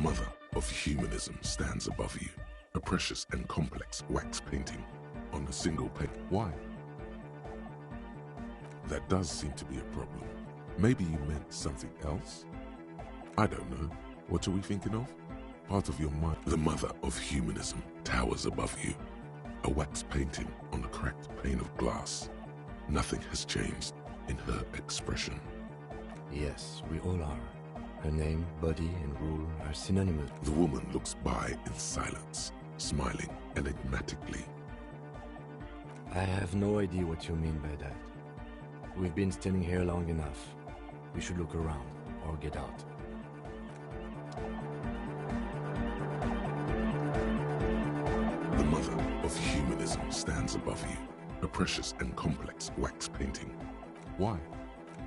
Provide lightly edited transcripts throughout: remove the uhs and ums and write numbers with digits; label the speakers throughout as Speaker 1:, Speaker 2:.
Speaker 1: mother of humanism stands above you, a precious and complex wax painting on a single paint. Why? That does seem to be a problem. Maybe you meant something else? I don't know. What are we thinking of? Part of your mind. The mother of humanism towers above you, a wax painting on a cracked pane of glass. Nothing has changed in her expression.
Speaker 2: Yes, we all are. Her name, body, and rule are synonymous.
Speaker 1: The woman looks by in silence, smiling enigmatically.
Speaker 2: I have no idea what you mean by that. We've been standing here long enough. We should look around, or get out.
Speaker 1: The mother of humanism stands above you, a precious and complex wax painting. Why?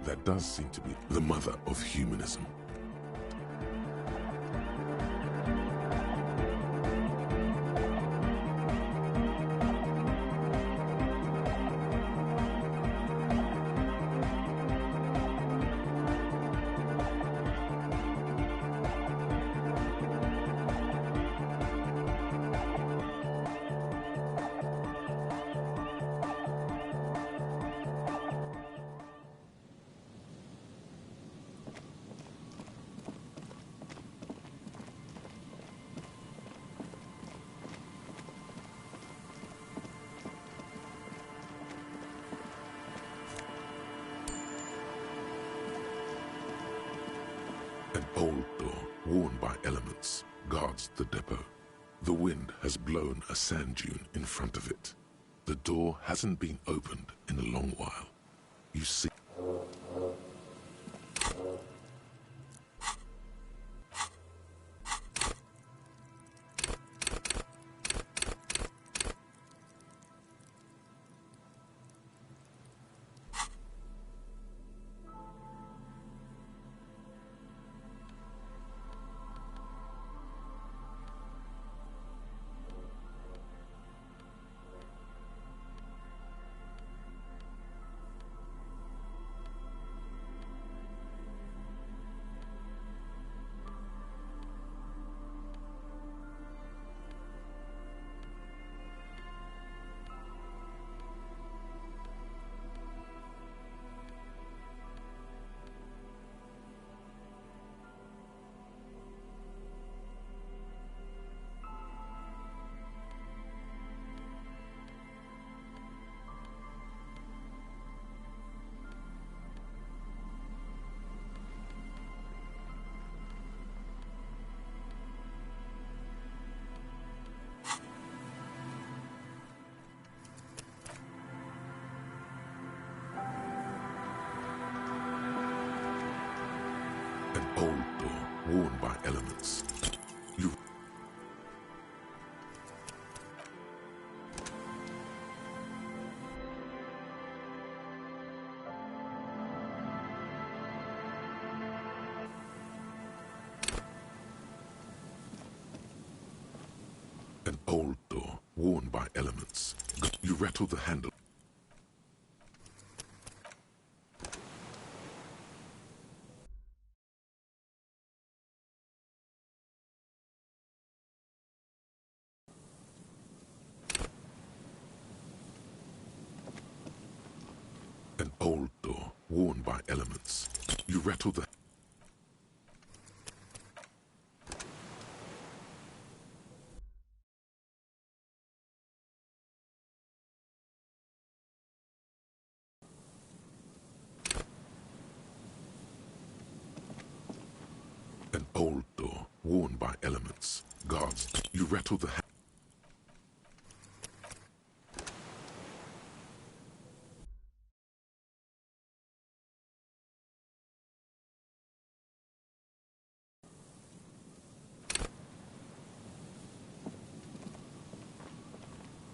Speaker 1: That does seem to be the mother of humanism. An old door, worn by elements, guards the depot. The wind has blown a sand dune in front of it. The door hasn't been opened in a long while. You see... An old door, worn by elements. You... An old door, worn by elements. You rattle the handle. An old door, worn by elements. You rattle the... An old door, worn by elements. Guards, you rattle the...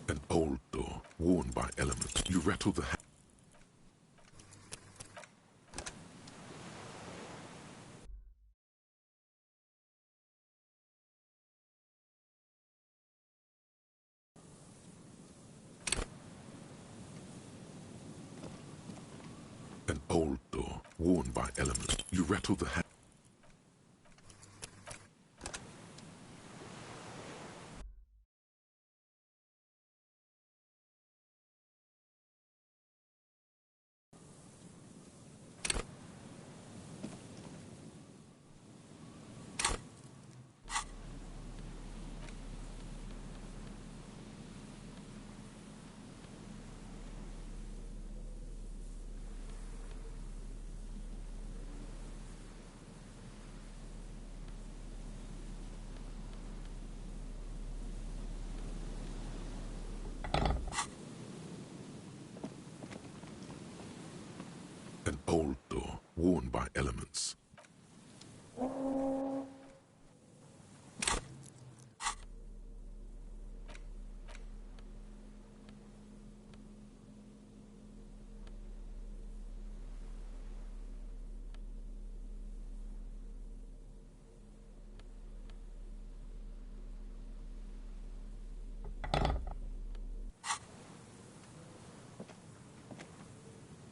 Speaker 1: An old door, worn by elements. You rattle the... An old door, worn by elements. You rattle the... worn by elements.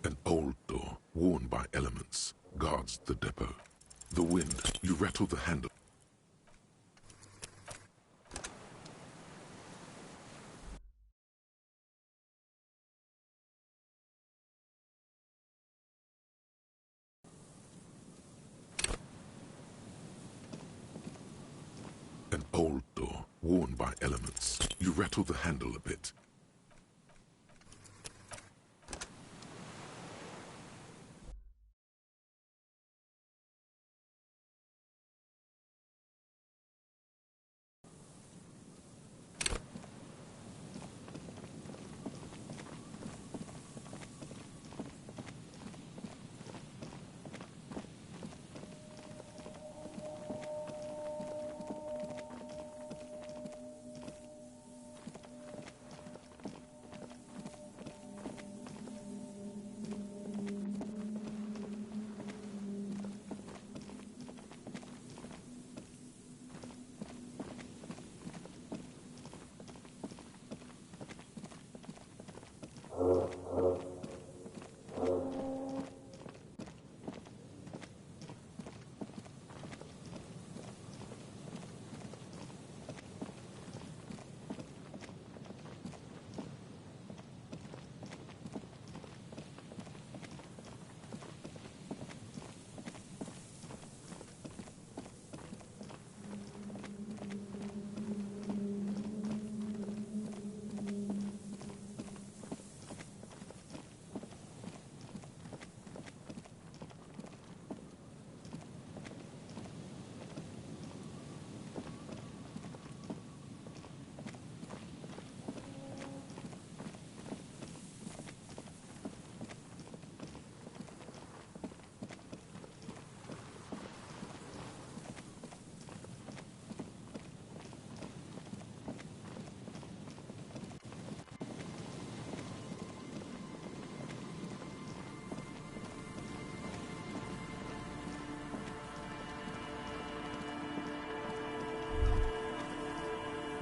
Speaker 1: An old door, worn by elements, guards the depot. The wind, you rattle the handle. An old door, worn by elements. You rattle the handle a bit.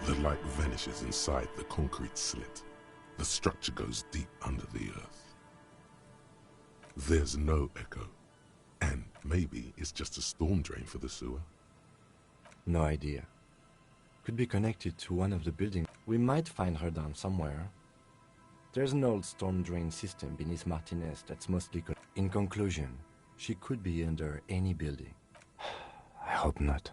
Speaker 1: The light vanishes inside the concrete slit. The structure goes deep under the earth. There's no echo. And maybe it's just a storm drain for the sewer.
Speaker 2: No idea. Could be connected to one of the buildings. We might find her down somewhere. There's an old storm drain system beneath Martinez that's mostly... In conclusion, she could be under any building. I hope not.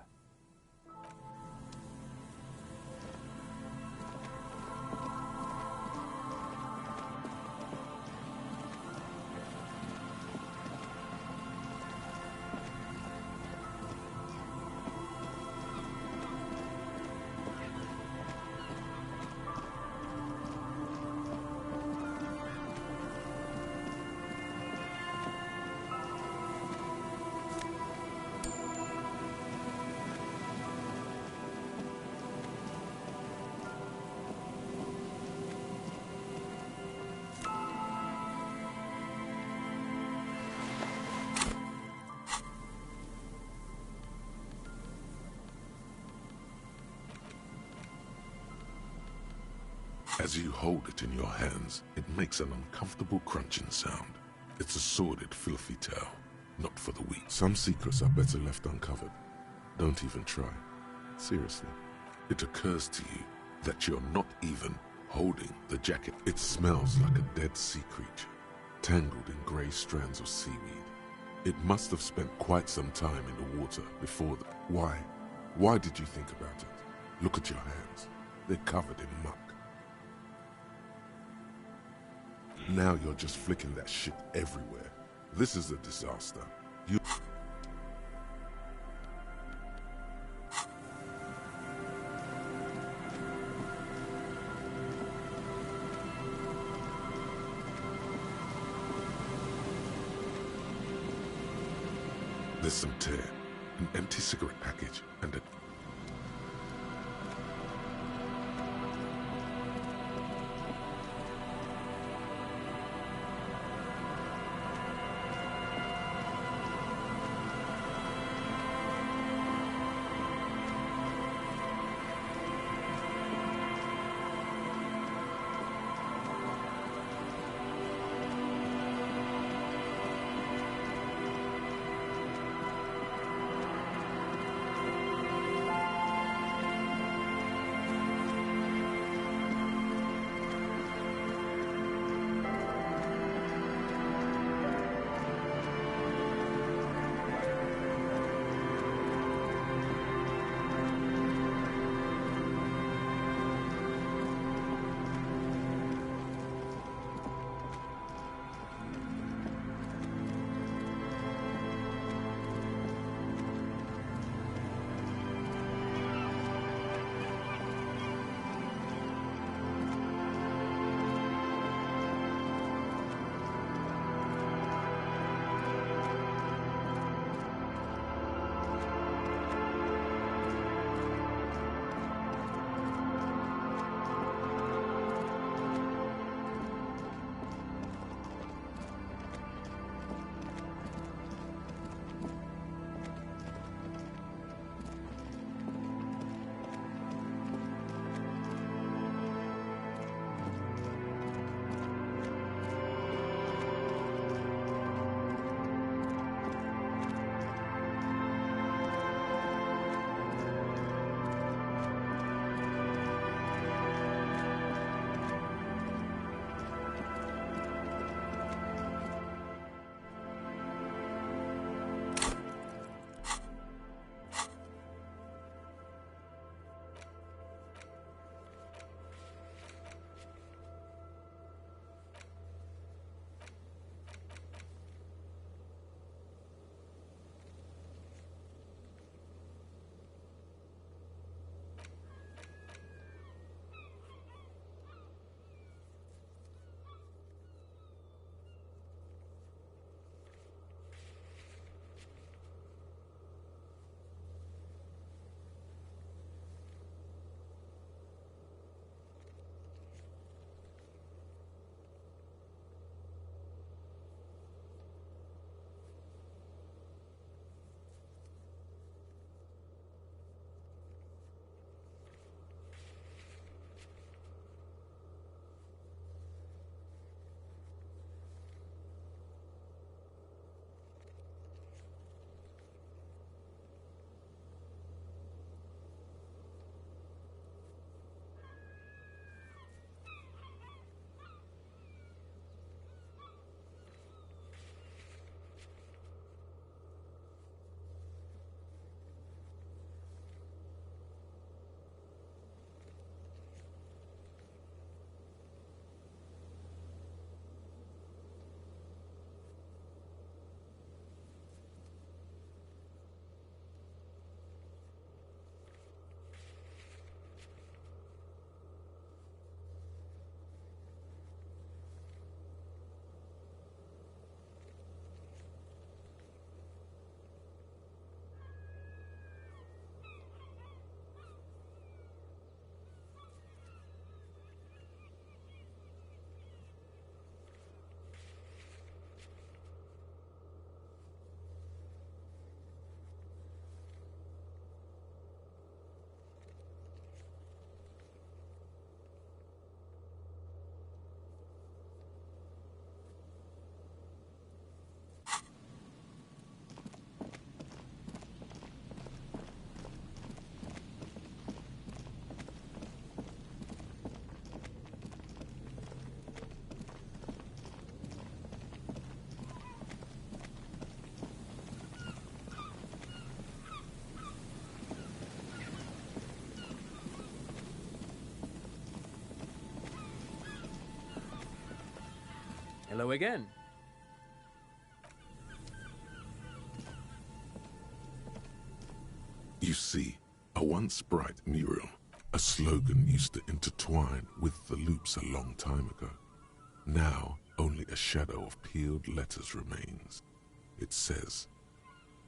Speaker 1: As you hold it in your hands, it makes an uncomfortable crunching sound. It's a sordid, filthy tale, not for the weak. Some secrets are better left uncovered. Don't even try. Seriously. It occurs to you that you're not even holding the jacket. It smells like a dead sea creature, tangled in grey strands of seaweed. It must have spent quite some time in the water before the... Why? Why did you think about it? Look at your hands. They're covered in muck. Now you're just flicking that shit everywhere. This is a disaster. You... There's some tear, an empty cigarette package, and a...
Speaker 3: Hello again.
Speaker 1: You see, a once bright mural, a slogan used to intertwine with the loops a long time ago. Now, only a shadow of peeled letters remains. It says,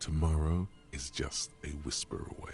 Speaker 1: Tomorrow is just a whisper away.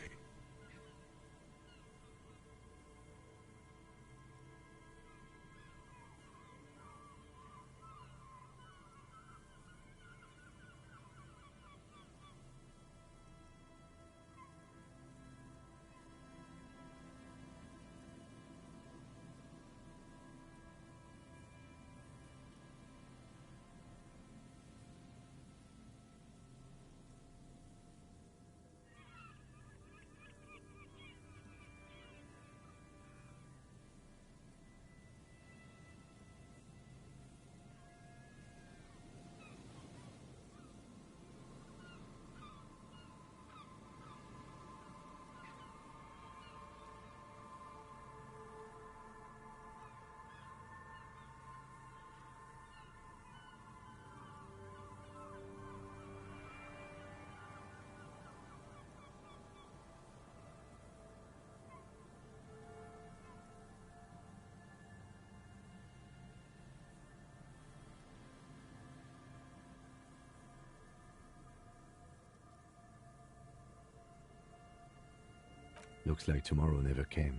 Speaker 2: Looks like tomorrow never came.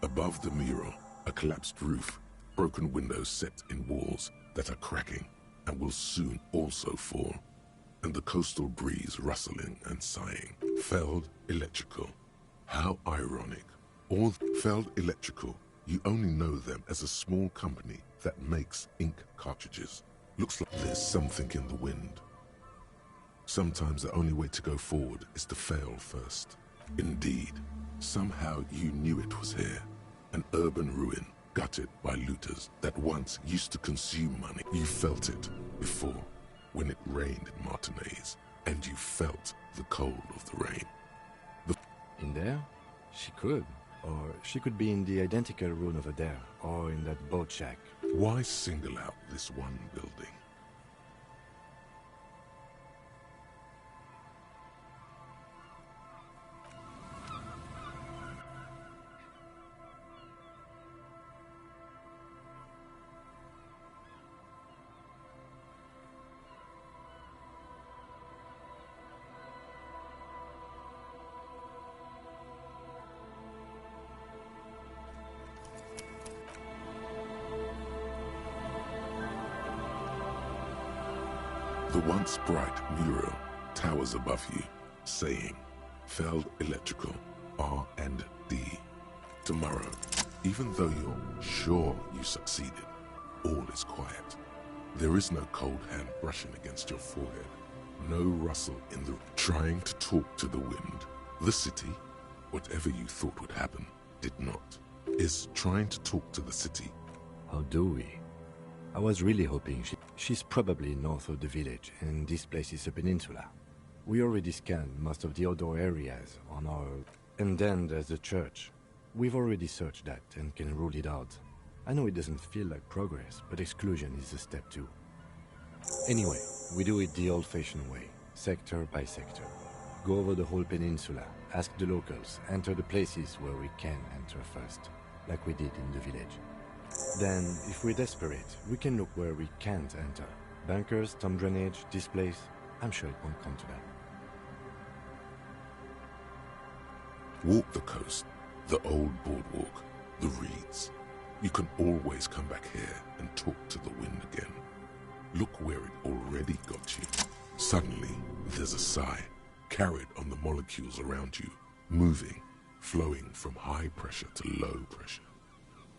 Speaker 1: Above the mural, a collapsed roof, broken windows set in walls that are cracking and will soon also fall, and the coastal breeze rustling and sighing. Feld Electrical. How ironic. All Feld Electrical, you only know them as a small company that makes ink cartridges. Looks like there's something in the wind. Sometimes the only way to go forward is to fail first. Indeed, somehow you knew it was here. An urban ruin, gutted by looters that once used to consume money. You felt it before, when it rained in Martinez, and you felt the cold of the rain.
Speaker 2: In there? She could. Or she could be in the identical room over there, or in that boat shack.
Speaker 1: Why single out this one building? The once bright mural towers above you, saying, Feld Electrical, R&D. Tomorrow, even though you're sure you succeeded, all is quiet. There is no cold hand brushing against your forehead, no rustle in the trying to talk to the wind. The city, whatever you thought would happen, did not. Is trying to talk to the city.
Speaker 2: How do we? I was really hoping she's probably north of the village, and this place is a peninsula. We already scanned most of the outdoor areas on our... And then there's the church. We've already searched that and can rule it out. I know it doesn't feel like progress, but exclusion is a step too. Anyway, we do it the old-fashioned way, sector by sector. Go over the whole peninsula, ask the locals, enter the places where we can enter first, like we did in the village. Then, if we're desperate, we can look where we can't enter. Bunkers, storm drainage, this place, I'm sure it won't come to that.
Speaker 1: Walk the coast, the old boardwalk, the reeds. You can always come back here and talk to the wind again. Look where it already got you. Suddenly, there's a sigh, carried on the molecules around you, moving, flowing from high pressure to low pressure.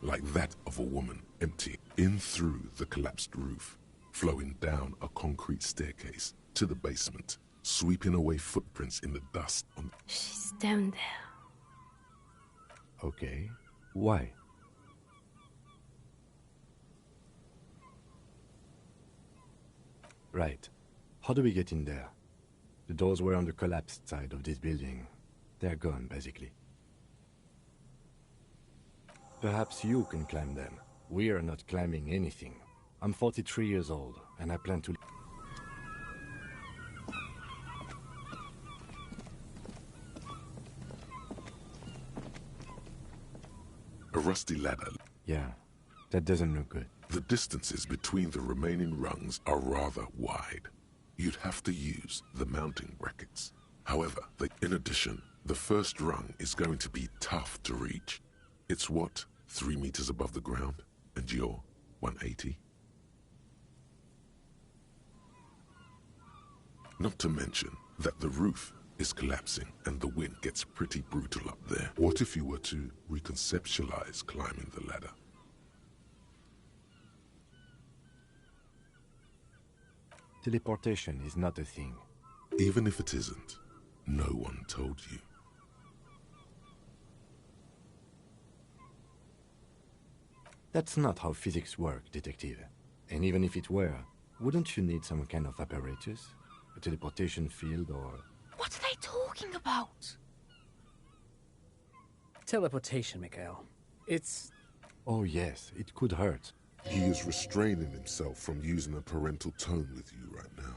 Speaker 1: Like that of a woman emptying in through the collapsed roof, flowing down a concrete staircase to the basement, sweeping away footprints in the dust on...
Speaker 4: She's down there.
Speaker 2: Okay. Why? Right. How do we get in there? The doors were on the collapsed side of this building. They're gone, basically. Perhaps you can climb them. We are not climbing anything. I'm 43 years old, and I plan to...
Speaker 1: A rusty ladder.
Speaker 2: Yeah, that doesn't look good.
Speaker 1: The distances between the remaining rungs are rather wide. you'd have to use the mounting brackets. However, in addition, the first rung is going to be tough to reach. It's what, 3 meters above the ground, and you're 180? Not to mention that the roof is collapsing and the wind gets pretty brutal up there. What if you were to reconceptualize climbing the ladder?
Speaker 2: Teleportation is not a thing.
Speaker 1: Even if it isn't, no one told you.
Speaker 2: That's not how physics work, Detective. And even if it were, wouldn't you need some kind of apparatus? A teleportation field or...
Speaker 4: What are they talking about?
Speaker 3: Teleportation, Mikhail. It's...
Speaker 2: Oh yes, it could hurt.
Speaker 1: He is restraining himself from using a parental tone with you right now.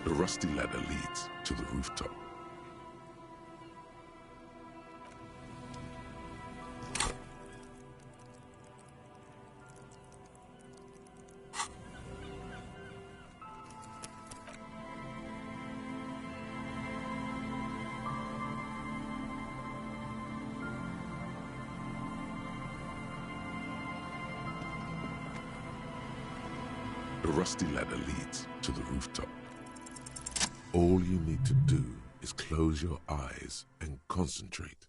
Speaker 1: The rusty ladder leads to the rooftop. The rusty ladder leads to the rooftop. All you need to do is close your eyes and concentrate.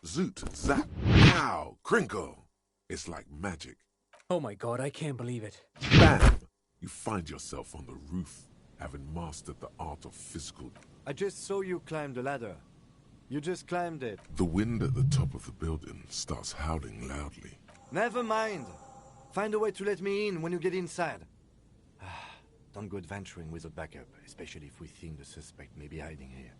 Speaker 1: Zoot, zap, pow, crinkle. It's like magic.
Speaker 3: Oh my god, I can't believe it.
Speaker 1: Bam! You find yourself on the roof, having mastered the art of physical...
Speaker 2: I just saw you climb the ladder. You just climbed it.
Speaker 1: The wind at the top of the building starts howling loudly.
Speaker 2: Never mind. Find a way to let me in when you get inside. Don't go adventuring without backup, especially if we think the suspect may be hiding here.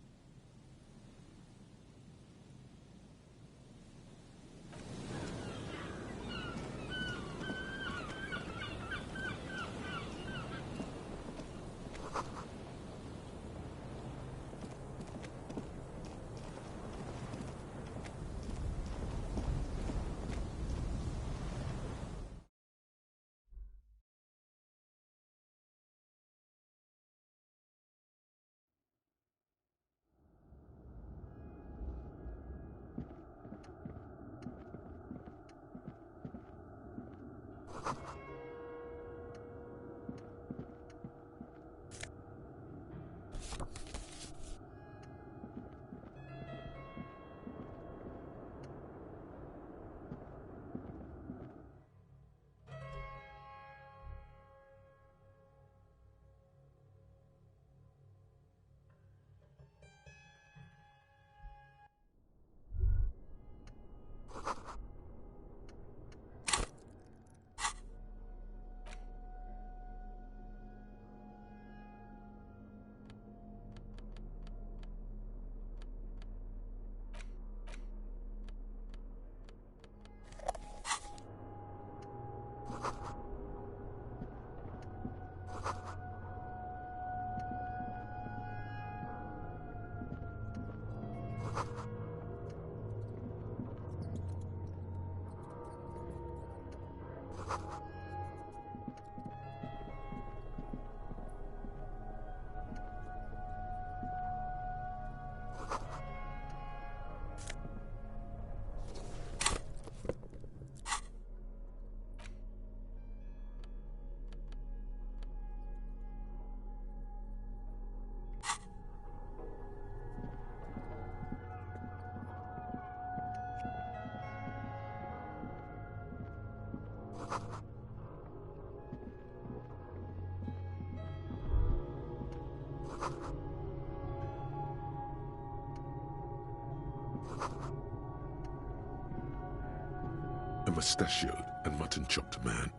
Speaker 1: A mustachioed and mutton-chopped man,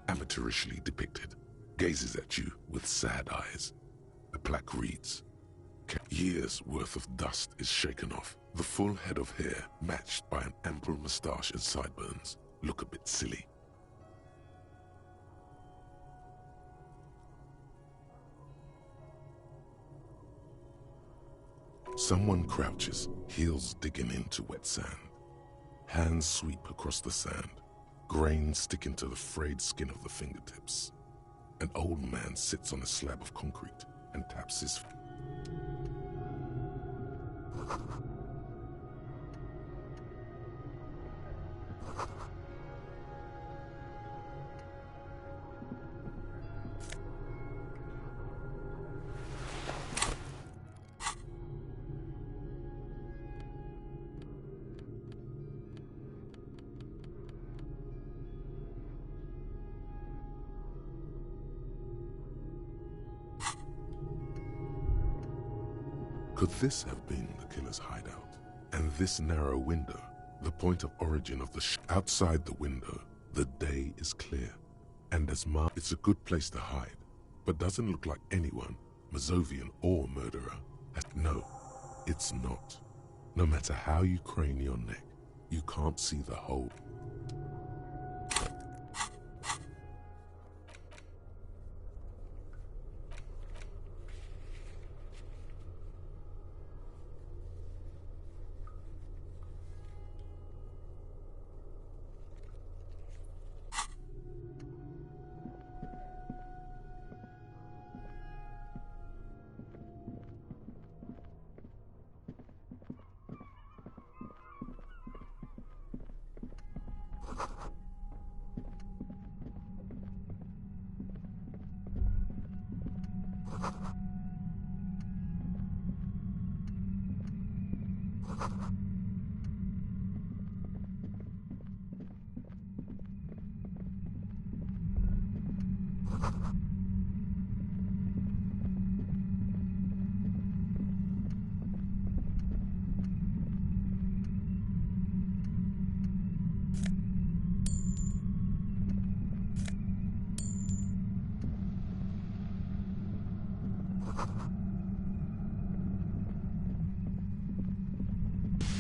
Speaker 1: amateurishly depicted, gazes at you with sad eyes. The plaque reads, "Years' worth of dust is shaken off. The full head of hair, matched by an ample moustache and sideburns, look a bit silly." Someone crouches, heels digging into wet sand. Hands sweep across the sand, grains sticking to the frayed skin of the fingertips. An old man sits on a slab of concrete and taps his feet. Could this have been the killer's hideout? And this narrow window, the point of origin of the outside the window, the day is clear. And as it's a good place to hide, but doesn't look like anyone, Mazovian or murderer, no, it's not. No matter how you crane your neck, you can't see the hole.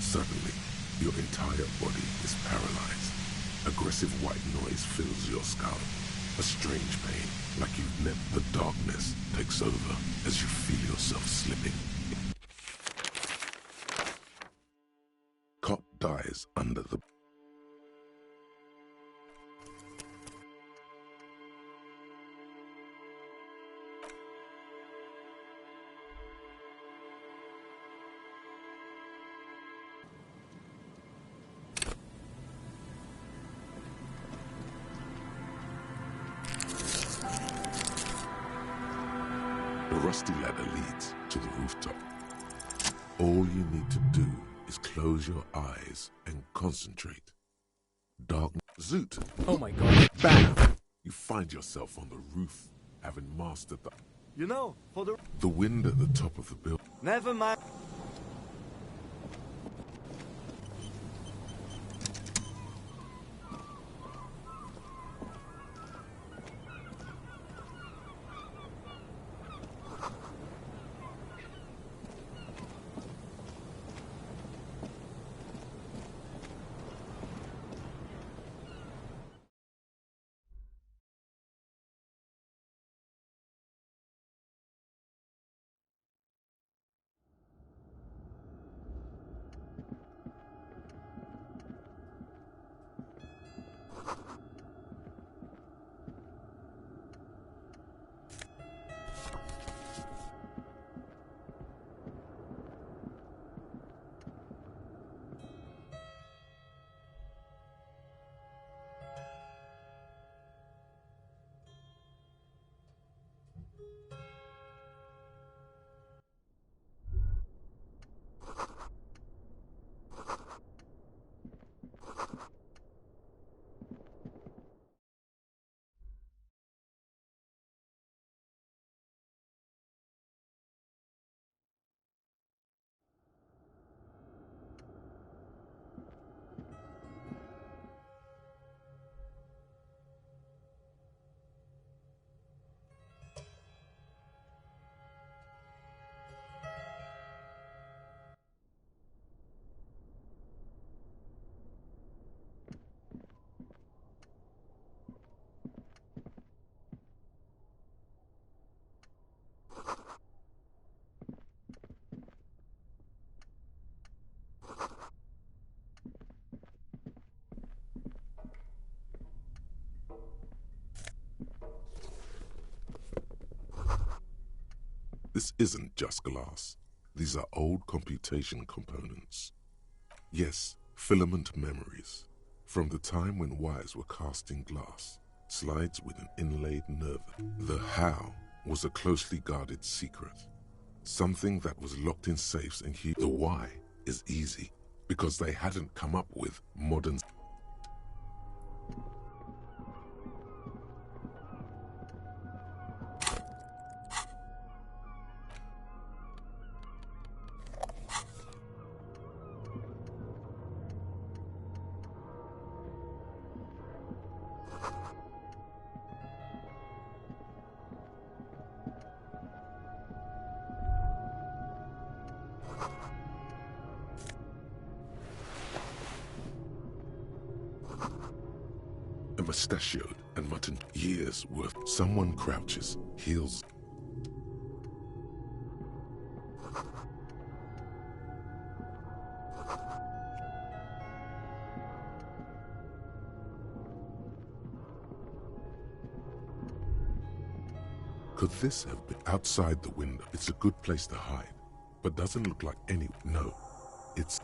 Speaker 1: Suddenly, your entire body is paralyzed. Aggressive white noise fills your skull. A strange pain, like you've never. The darkness takes over as you feel yourself slipping. Cop dies under the... The rusty ladder leads to the rooftop. All you need to do is close your eyes and concentrate. Dark zoot.
Speaker 3: Oh my god.
Speaker 1: Bam! You find yourself on the roof, having mastered the...
Speaker 2: You know, for
Speaker 1: The wind at the top of the building.
Speaker 2: Never mind.
Speaker 1: This isn't just glass. These are old computation components. Yes, filament memories. From the time when wires were cast in glass, slides with an inlaid nerve. The how was a closely guarded secret. Something that was locked in safes and the why is easy, because they hadn't come up with modern. A mustachioed and mutton years worth. Someone crouches, heels. Could this have been outside the window? It's a good place to hide, but doesn't look like any. No, it's.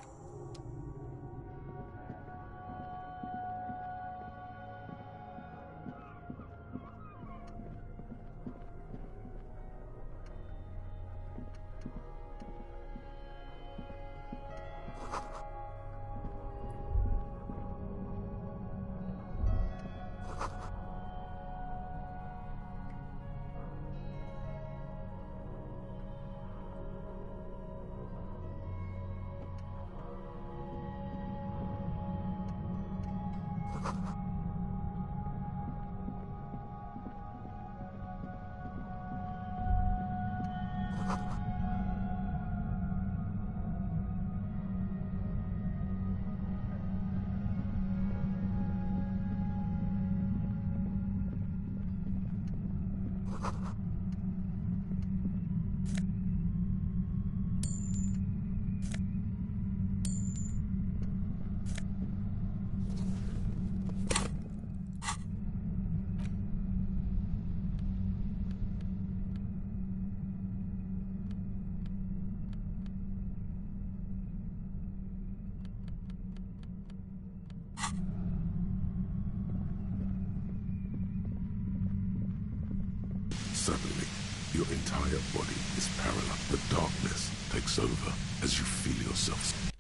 Speaker 1: Suddenly, your entire body is paralyzed. The darkness takes over as you feel yourself.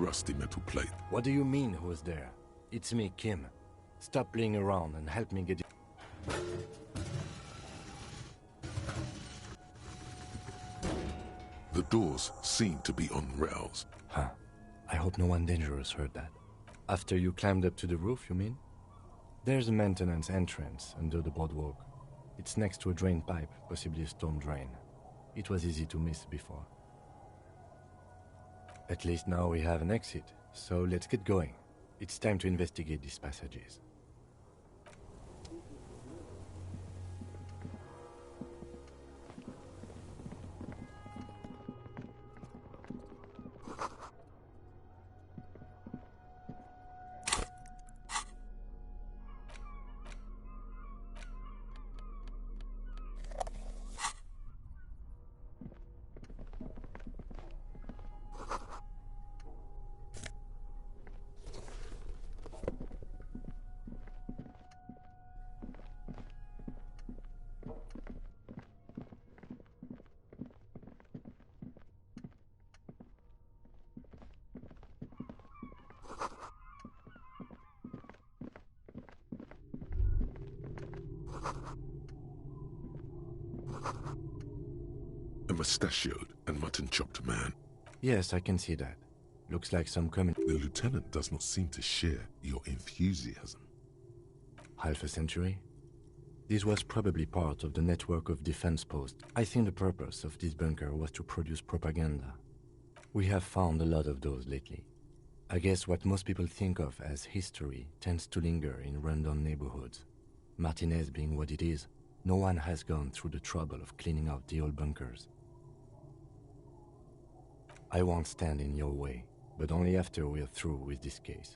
Speaker 1: rusty metal plate.
Speaker 2: What do you mean, who's there? It's me, Kim. Stop playing around and help me get it.
Speaker 1: The doors seem to be on rails.
Speaker 2: Huh. I hope no one dangerous heard that. After you climbed up to the roof, you mean? There's a maintenance entrance under the boardwalk. It's next to a drain pipe, possibly a storm drain. It was easy to miss before. At least now we have an exit, so let's get going. It's time to investigate these passages.
Speaker 1: A mustachioed and mutton-chopped man.
Speaker 2: Yes, I can see that. Looks like some common...
Speaker 1: The lieutenant does not seem to share your enthusiasm.
Speaker 2: Half a century? This was probably part of the network of defense posts. I think the purpose of this bunker was to produce propaganda. We have found a lot of those lately. I guess what most people think of as history tends to linger in rundown neighborhoods. Martinez being what it is, no one has gone through the trouble of cleaning out the old bunkers. I won't stand in your way, but only after we're through with this case.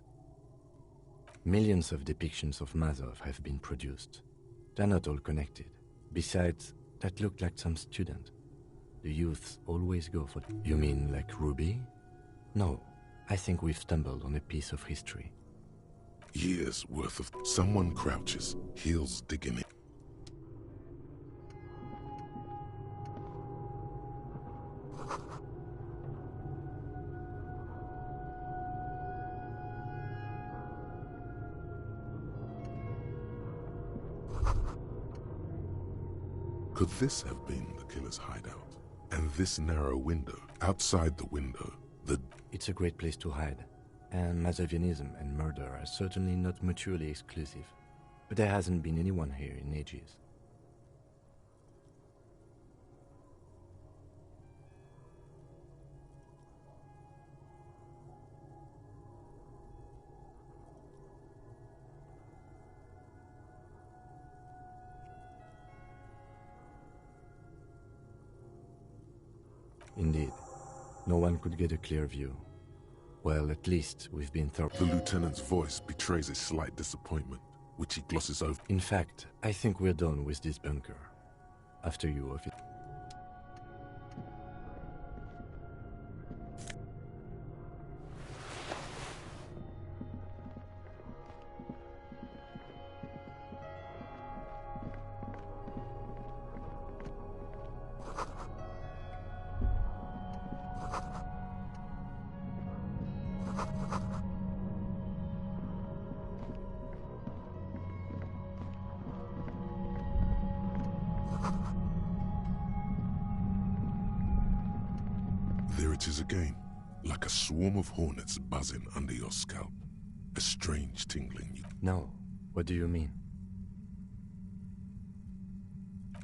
Speaker 2: Millions of depictions of Mazov have been produced. They're not all connected. Besides, that looked like some student. The youths always go for... You mean like Ruby? No, I think we've stumbled on a piece of history.
Speaker 1: Years worth of... Someone crouches, heels digging it. Could this have been the killer's hideout? And this narrow window, outside the window,
Speaker 2: It's a great place to hide, and Mazovianism and murder are certainly not mutually exclusive. But there hasn't been anyone here in ages. Indeed. No one could get a clear view. Well, at least we've been thorough.
Speaker 1: The lieutenant's voice betrays a slight disappointment, which he glosses over.
Speaker 2: In fact, I think we're done with this bunker. After you, if it...
Speaker 1: There it is again, like a swarm of hornets buzzing under your scalp. A strange tingling.
Speaker 2: No, what do you mean?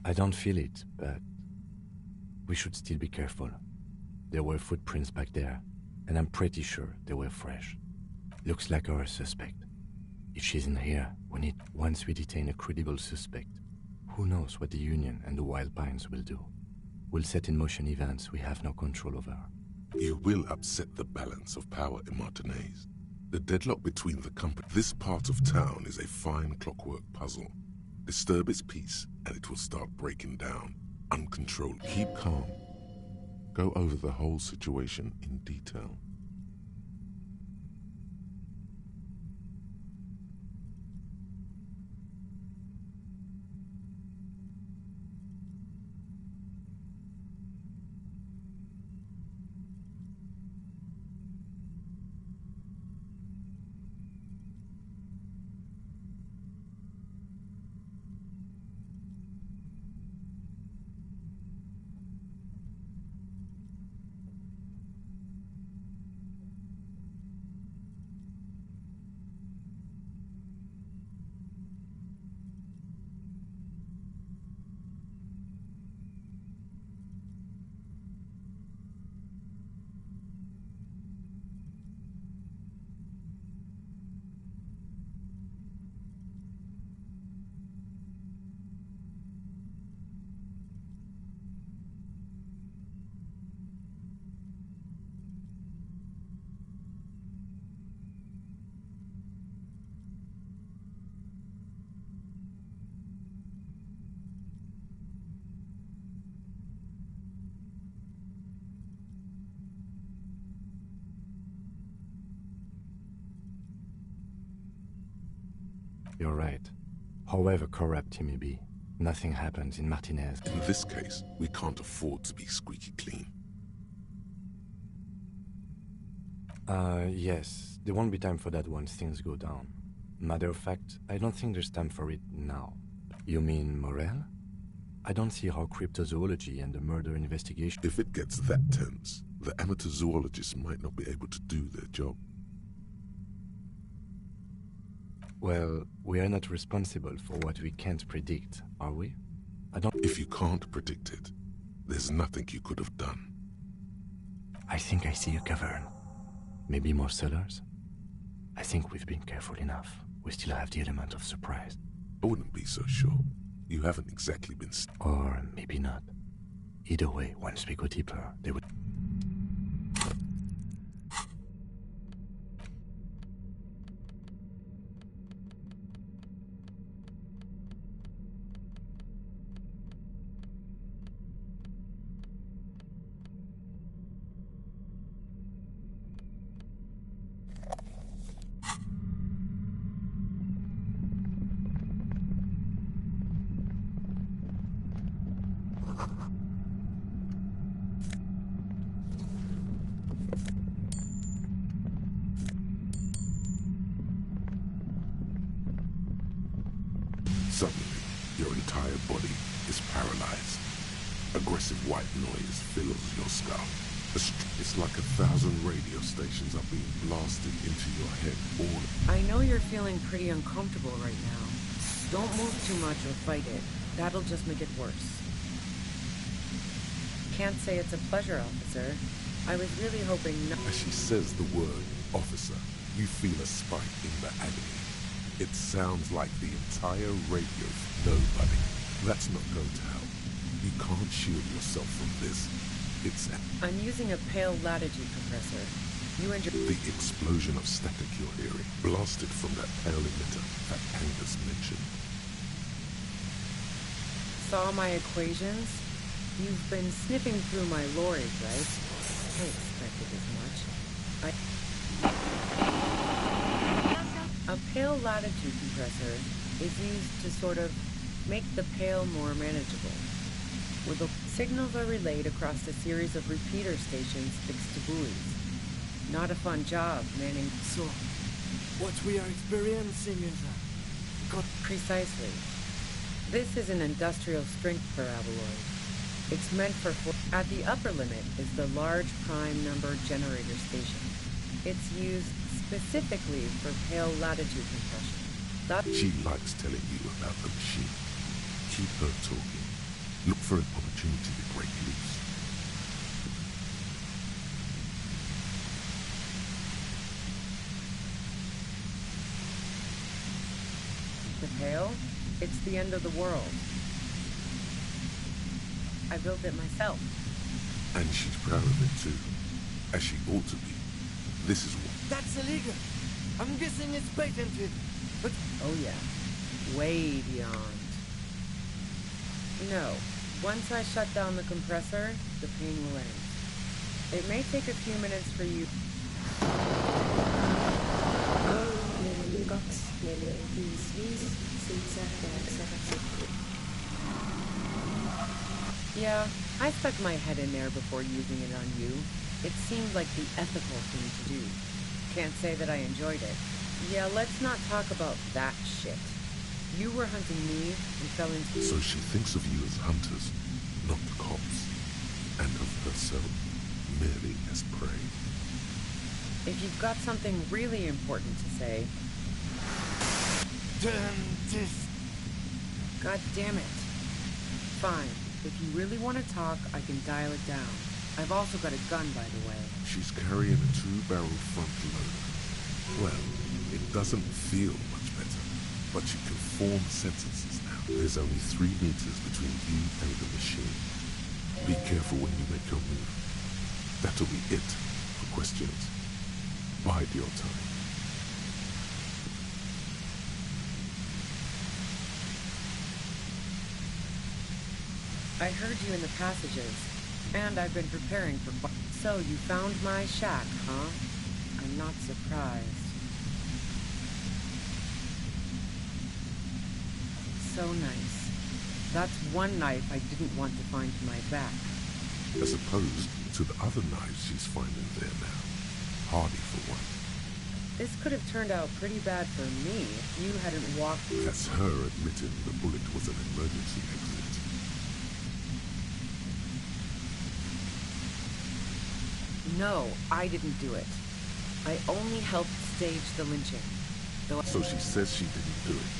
Speaker 2: I don't feel it, but we should still be careful. There were footprints back there, and I'm pretty sure they were fresh. Looks like our suspect. If she's in here, once we detain a credible suspect, who knows what the Union and the Wild Pines will do. We'll set in motion events we have no control over.
Speaker 1: You will upset the balance of power in Martinez. The deadlock between the company. This part of town is a fine clockwork puzzle. Disturb its peace, and it will start breaking down, uncontrolled. Keep calm. Go over the whole situation in detail.
Speaker 2: You're right. However corrupt he may be, nothing happens in Martinez.
Speaker 1: In this case, we can't afford to be squeaky clean.
Speaker 2: Yes. There won't be time for that once things go down. Matter of fact, I don't think there's time for it now. You mean Morel? I don't see how cryptozoology and the murder investigation...
Speaker 1: If it gets that tense, the amateur zoologists might not be able to do their job.
Speaker 2: Well, we are not responsible for what we can't predict, are we? I don't...
Speaker 1: If you can't predict it, there's nothing you could have done.
Speaker 2: I think I see a cavern. Maybe more cellars? I think we've been careful enough. We still have the element of surprise.
Speaker 1: I wouldn't be so sure. You haven't exactly been...
Speaker 2: Or maybe not. Either way, once we go deeper, they would...
Speaker 1: Suddenly, your entire body is paralyzed. Aggressive white noise fills your skull. It's like 1,000 radio stations are being blasted into your head all...
Speaker 5: I know you're feeling pretty uncomfortable right now. Don't move too much or fight it. That'll just make it worse. Can't say it's a pleasure, officer. I was really hoping no...
Speaker 1: As she says the word, officer, you feel a spike in the agony. It sounds like the entire radio... Nobody. That's not going to help. You can't shield yourself from this. It's...
Speaker 5: I'm using a pale latitude compressor. You and your...
Speaker 1: The explosion of static you're hearing, blasted from that pale emitter that Angus mentioned.
Speaker 5: Saw my equations? You've been sniffing through my lorries, right? I expected as much. A pale latitude compressor is used to sort of make the pale more manageable. Where the signals are relayed across a series of repeater stations fixed to buoys. Not a fun job manning...
Speaker 2: So, what we are experiencing is
Speaker 5: Precisely. This is an industrial strength paraboloid. It's meant for... At the upper limit is the large prime number generator station. It's used specifically for pale latitude compression.
Speaker 1: She likes telling you about the machine. Keep her talking. Look for an opportunity to break loose.
Speaker 5: The pale? It's the end of the world. I built it myself.
Speaker 1: And she's proud of it too. As she ought to be. This is what...
Speaker 2: That's illegal! I'm guessing it's patented, but...
Speaker 5: Oh yeah. Way beyond. No. Once I shut down the compressor, the pain will end. It may take a few minutes for you... Yeah, I stuck my head in there before using it on you. It seemed like the ethical thing to do. Can't say that I enjoyed it. Yeah, let's not talk about that shit. You were hunting me and fell into...
Speaker 1: So she thinks of you as hunters, not the cops. And of herself, merely as prey.
Speaker 5: If you've got something really important to say...
Speaker 2: Turn this...
Speaker 5: God damn it. Fine. If you really want to talk, I can dial it down. I've also got a gun, by the way.
Speaker 1: She's carrying a 2-barrel front loader. Well, it doesn't feel much better, but you can form sentences now. There's only 3 meters between you and the machine. Be careful when you make your move. That'll be it for questions. Bide your time.
Speaker 5: I heard you in the passages, and I've been preparing for... So you found my shack, huh? I'm not surprised. so nice. That's one knife I didn't want to find to my back.
Speaker 1: As opposed to the other knives she's finding there now. Hardy for one.
Speaker 5: This could have turned out pretty bad for me if you hadn't walked...
Speaker 1: That's her admitting the bullet was an emergency exit.
Speaker 5: No, I didn't do it. I only helped stage the lynching. Though
Speaker 1: So she says she didn't do it,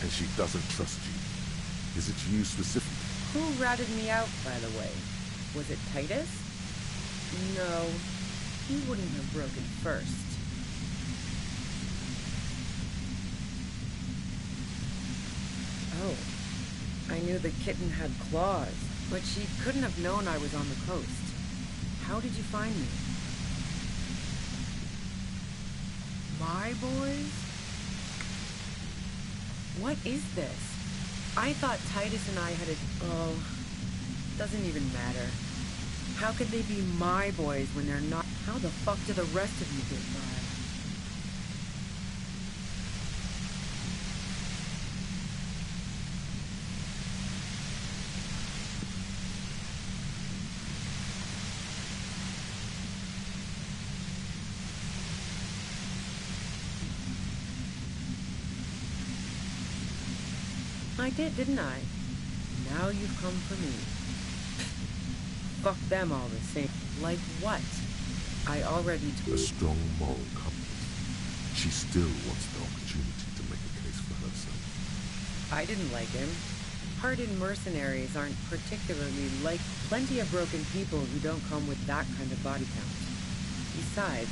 Speaker 1: and she doesn't trust you. Is it you specifically?
Speaker 5: Who ratted me out, by the way? Was it Titus? No, he wouldn't have broken first. Oh, I knew the kitten had claws, but she couldn't have known I was on the coast. How did you find me? My boys? What is this? I thought Titus and I had a... Oh, doesn't even matter. How could they be my boys when they're not? How the fuck do the rest of you get by? I did, didn't I? Now you've come for me. Fuck them all the same. Like what? I already
Speaker 1: A strong moral compass. She still wants the opportunity to make a case for herself.
Speaker 5: I didn't like him. Hardened mercenaries aren't particularly like plenty of broken people who don't come with that kind of body count. Besides,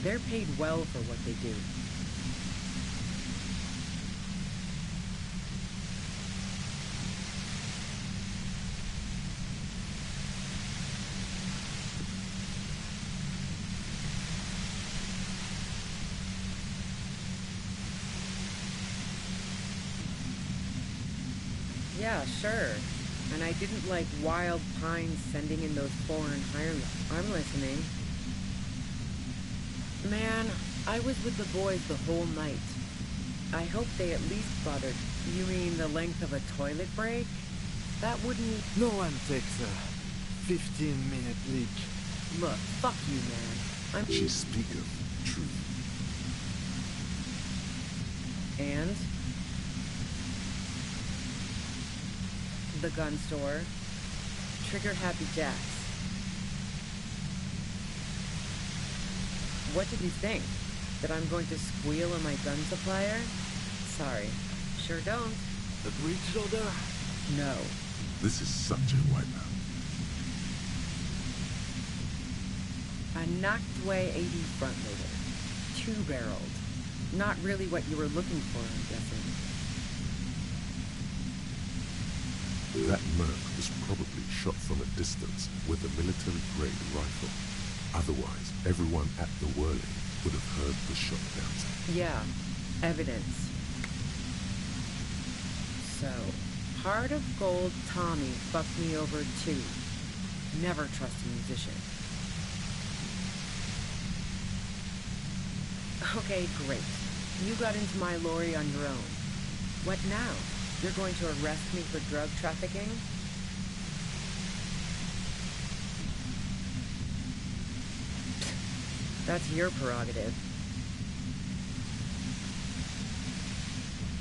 Speaker 5: they're paid well for what they do. Yeah, sure. And I didn't like Wild Pines sending in those foreign hirelings. I'm listening. Man, I was with the boys the whole night. I hope they at least bothered. You mean the length of a toilet break? That wouldn't...
Speaker 2: No one takes a 15-minute leak.
Speaker 5: Look, fuck you, man.
Speaker 1: She speaketh truth.
Speaker 5: And? The gun store. Trigger Happy Jacks. What did you think? That I'm going to squeal on my gun supplier? Sorry. Sure don't.
Speaker 2: The breech loader?
Speaker 5: No.
Speaker 1: This is such a wipeout.
Speaker 5: A Noctway 80 front loader. Two-barreled. Not really what you were looking for, I'm guessing.
Speaker 1: That Merc was probably shot from a distance with a military-grade rifle. Otherwise, everyone at the whirling would have heard the shot bounce.
Speaker 5: Yeah, evidence. So, Heart of Gold Tommy fucked me over too. Never trust a musician. Okay, great. You got into my lorry on your own. What now? You're going to arrest me for drug trafficking? That's your prerogative.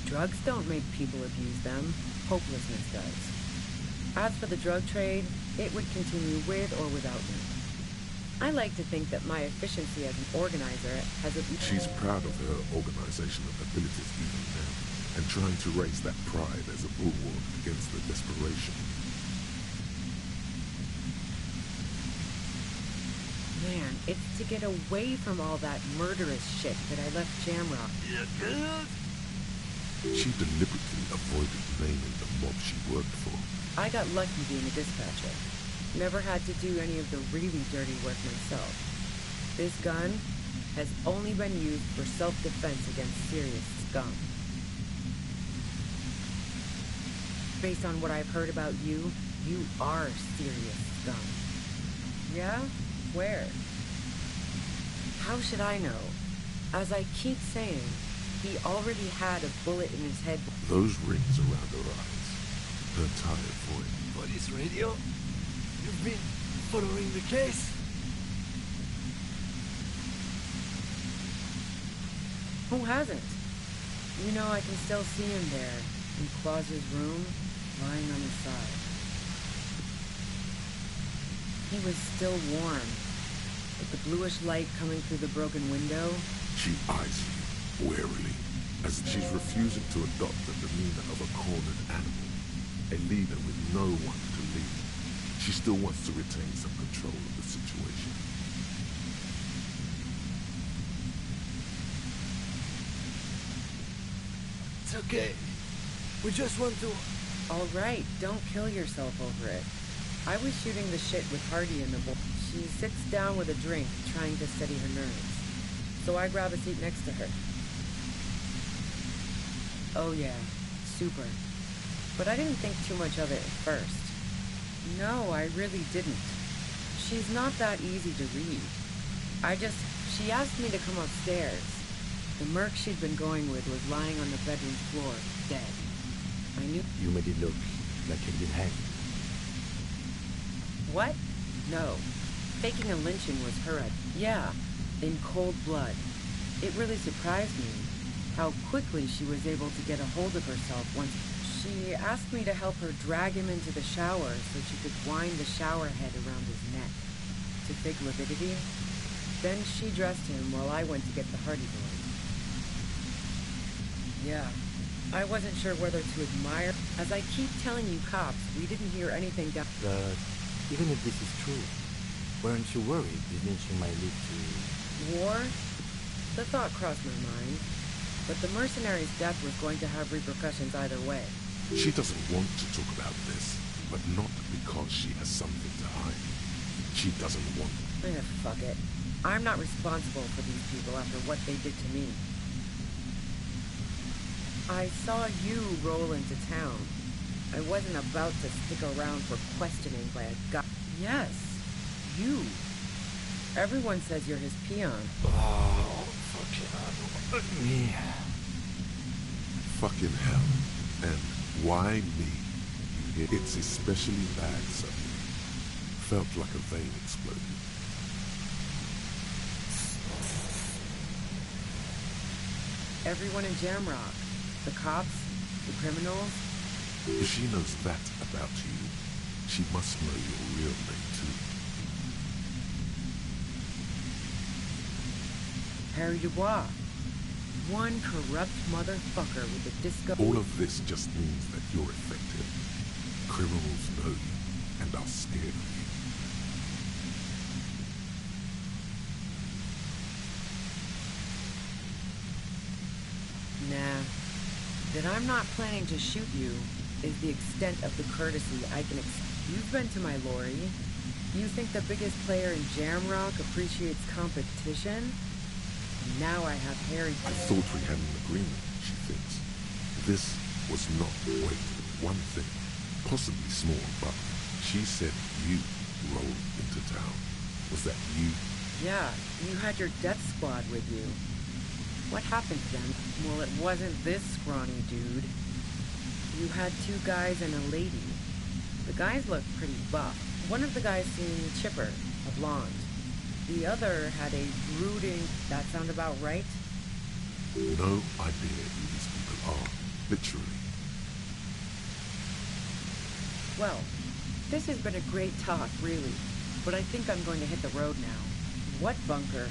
Speaker 5: Drugs don't make people abuse them. Hopelessness does. As for the drug trade, it would continue with or without me. I like to think that my efficiency as an organizer has at least...
Speaker 1: She's proud of her organizational abilities even now, and trying to raise that pride as a bulwark against the desperation.
Speaker 5: Man, it's to get away from all that murderous shit that I left Jamrock.
Speaker 2: You good?
Speaker 1: She deliberately avoided naming the mob she worked for.
Speaker 5: I got lucky being a dispatcher. Never had to do any of the really dirty work myself. This gun has only been used for self-defense against serious scum. Based on what I've heard about you, you are serious scum. Yeah? Where? How should I know? As I keep saying, He already had a bullet in his head.
Speaker 1: Those rings around her eyes. Her tired voice.
Speaker 2: Police radio? You've been following the case?
Speaker 5: Who hasn't? You know, I can still see him there, in Claus's room, lying on his side. He was still warm, with the bluish light coming through the broken window.
Speaker 1: She eyes you warily, as she's refusing to adopt the demeanor of a cornered animal, a leader with no one to lead. She still wants to retain some control of the situation.
Speaker 2: It's okay. We just want to...
Speaker 5: All right, don't kill yourself over it. I was shooting the shit with Hardy in the bowl. She sits down with a drink, trying to steady her nerves. So I grab a seat next to her. Oh yeah, super. But I didn't think too much of it at first. No, I really didn't. She's not that easy to read. She asked me to come upstairs. The merc she'd been going with was lying on the bedroom floor, dead. I knew...
Speaker 2: You made it look like he'd been hanged.
Speaker 5: What? No. Faking a lynching was her idea. Yeah, in cold blood. It really surprised me how quickly she was able to get a hold of herself once. She asked me to help her drag him into the shower so she could wind the shower head around his neck to fake lividity. Then she dressed him while I went to get the Hardy Boys. Yeah, I wasn't sure whether to admire. As I keep telling you cops, we didn't hear anything down.
Speaker 2: But even if this is true, weren't you worried the lynching might lead to...
Speaker 5: War? The thought crossed my mind. But the mercenary's death was going to have repercussions either way.
Speaker 1: She doesn't want to talk about this, but not because she has something to hide. She doesn't want...
Speaker 5: Fuck it. I'm not responsible for these people after what they did to me. I saw you roll into town. I wasn't about to stick around for questioning by a guy. Yes, you. Everyone says you're his peon.
Speaker 2: Oh, fucking me.
Speaker 1: Fucking hell. And why me? It's especially bad suddenly. Felt like a vein exploded.
Speaker 5: Everyone in Jamrock. The cops, the criminals.
Speaker 1: If she knows that about you, she must know your real name too.
Speaker 5: Harry Dubois. One corrupt motherfucker with a disco...
Speaker 1: All of this just means that you're effective. Criminals know you and are scared of you.
Speaker 5: Nah. That I'm not planning to shoot you is the extent of the courtesy I can You've been to my lorry. You think the biggest player in Jamrock appreciates competition? Now I have Harry...
Speaker 1: I thought we had an agreement, she thinks. This was not... Wait, one thing. Possibly small, but she said you rolled into town. Was that you?
Speaker 5: Yeah, you had your death squad with you. What happened to them? Well, it wasn't this scrawny dude. You had two guys and a lady. The guys looked pretty buff. One of the guys seemed chipper, a blonde. The other had a brooding... That sound about right?
Speaker 1: No idea who these people are, literally.
Speaker 5: Well, this has been a great talk, really. But I think I'm going to hit the road now. What bunker?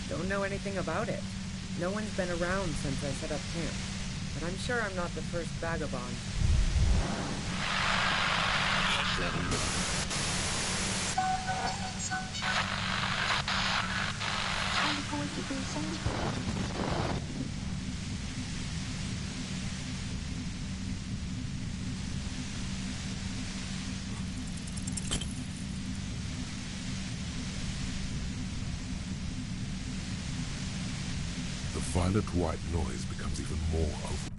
Speaker 5: Don't know anything about it. No one's been around since I set up camp. But I'm sure I'm not the first vagabond.
Speaker 1: The violet-white noise becomes even more overwhelming.